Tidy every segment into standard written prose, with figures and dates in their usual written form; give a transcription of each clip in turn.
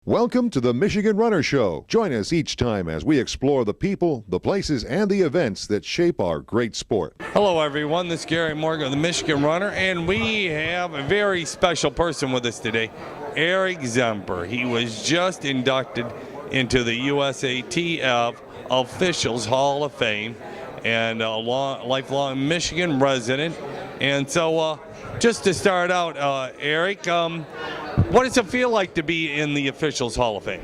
Welcome to the Michigan Runner Show. Join us each time as we explore the people, the places, and the events that shape our great sport. Hello everyone, this is Gary Morgan of the Michigan Runner, and we have a very special person with us today, Eric Zemper. He was just inducted into the USATF Officials Hall of Fame and a lifelong Michigan resident. And so just to start out, Eric, what does it feel like to be in the Officials Hall of Fame?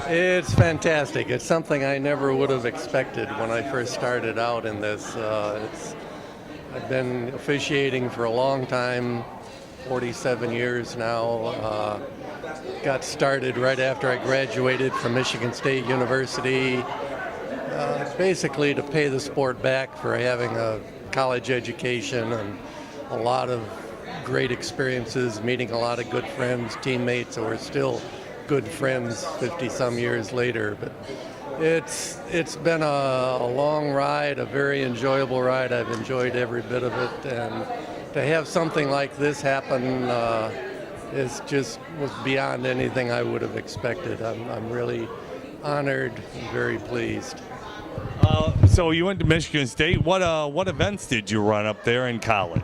It's fantastic. It's something I never would have expected when I first started out in this. I've been officiating for a long time, 47 years now. Got started right after I graduated from Michigan State University, basically to pay the sport back for having a college education and a lot of great experiences, meeting a lot of good friends, teammates who are still good friends 50-some years later. But it's been a long ride, a very enjoyable ride. I've enjoyed every bit of it, and to have something like this happen was beyond anything I would have expected. I'm really honored and very pleased. So you went to Michigan State. What events did you run up there in college?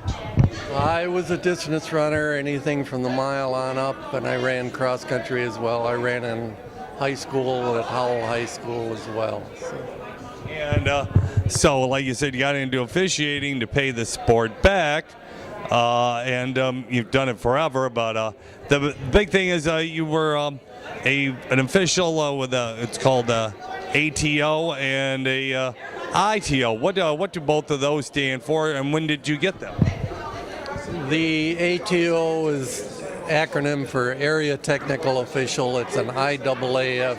I was a distance runner, anything from the mile on up, and I ran cross country as well. I ran in high school at Howell High School as well. And so, like you said, you got into officiating to pay the sport back, and you've done it forever. But the big thing is you were an official with it's called ATO and a ITO. What do both of those stand for, and when did you get them? The ATO is acronym for Area Technical Official. It's an IAAF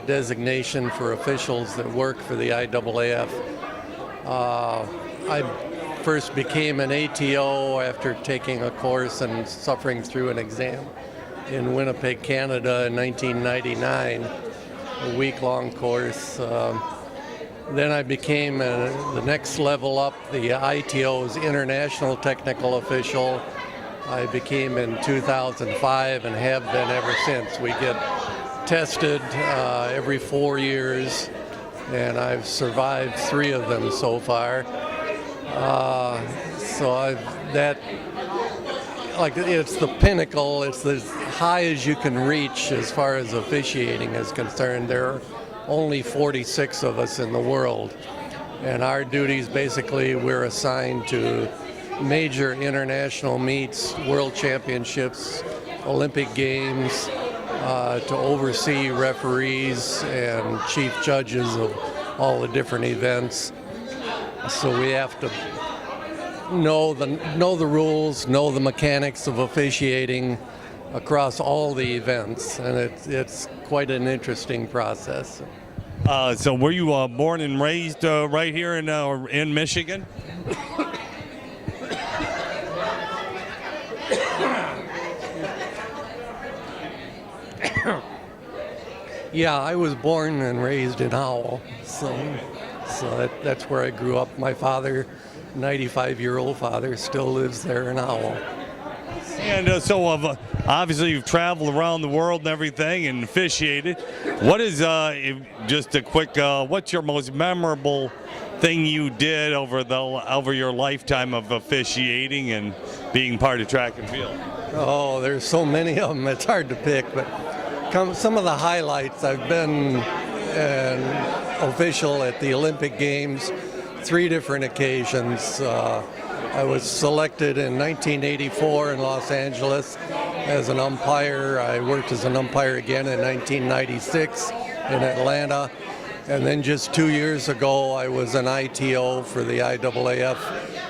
designation for officials that work for the IAAF. I first became an ATO after taking a course and suffering through an exam in Winnipeg, Canada in 1999, a week-long course. Then I became the next level up, the ITO's International Technical Official. I became in 2005 and have been ever since. We get tested every 4 years, and I've survived 3 of them so far. It's the pinnacle. It's as high as you can reach as far as officiating is concerned. There are only 46 of us in the world, and our duties basically, we're assigned to major international meets, world championships, Olympic games, to oversee referees and chief judges of all the different events. So we have to know the rules, know the mechanics of officiating across all the events, and it's quite an interesting process. So were you born and raised right here in Michigan? Yeah, I was born and raised in Howell, so that's where I grew up. My father, 95-year-old father, still lives there in Howell. And so obviously you've traveled around the world and everything and officiated. What is, just a quick, what's your most memorable thing you did over your lifetime of officiating and being part of track and field? Oh, there's so many of them, it's hard to pick, but some of the highlights. I've been an official at the Olympic Games 3 different occasions. I was selected in 1984 in Los Angeles as an umpire. I worked as an umpire again in 1996 in Atlanta. And then just 2 years ago, I was an ITO for the IAAF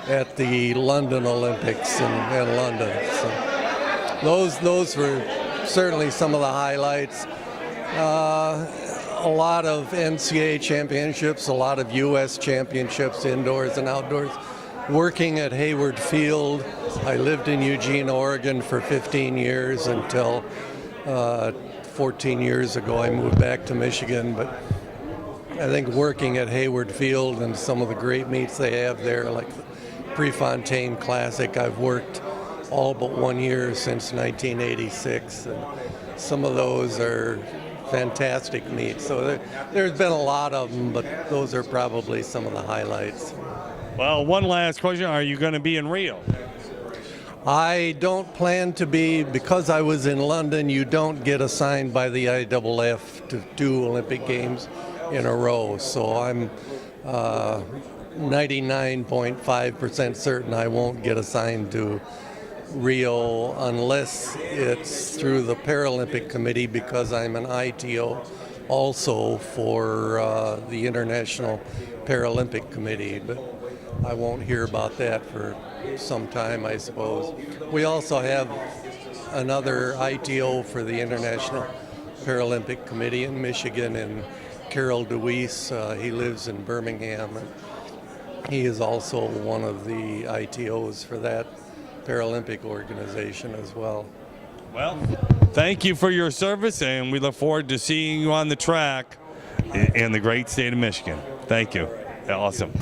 at the London Olympics in London. So those were certainly some of the highlights. A lot of NCAA championships, a lot of U.S. championships, indoors and outdoors. Working at Hayward Field, I lived in Eugene, Oregon for 15 years until 14 years ago I moved back to Michigan. But I think working at Hayward Field and some of the great meets they have there, like the Prefontaine Classic, I've worked all but 1 year since 1986. And some of those are fantastic meets. So there's been a lot of them, but those are probably some of the highlights. Well, one last question. Are you going to be in Rio? I don't plan to be, because I was in London. You don't get assigned by the IAAF to do Olympic Games in a row. So I'm 99.5% certain I won't get assigned to Rio unless it's through the Paralympic Committee, because I'm an ITO also for the International Paralympic Committee. But I won't hear about that for some time, I suppose. We also have another ITO for the International Paralympic Committee in Michigan, and Carol DeWeese, he lives in Birmingham, and he is also one of the ITOs for that Paralympic organization as well. Well, thank you for your service, and we look forward to seeing you on the track in the great state of Michigan. Thank you. Awesome.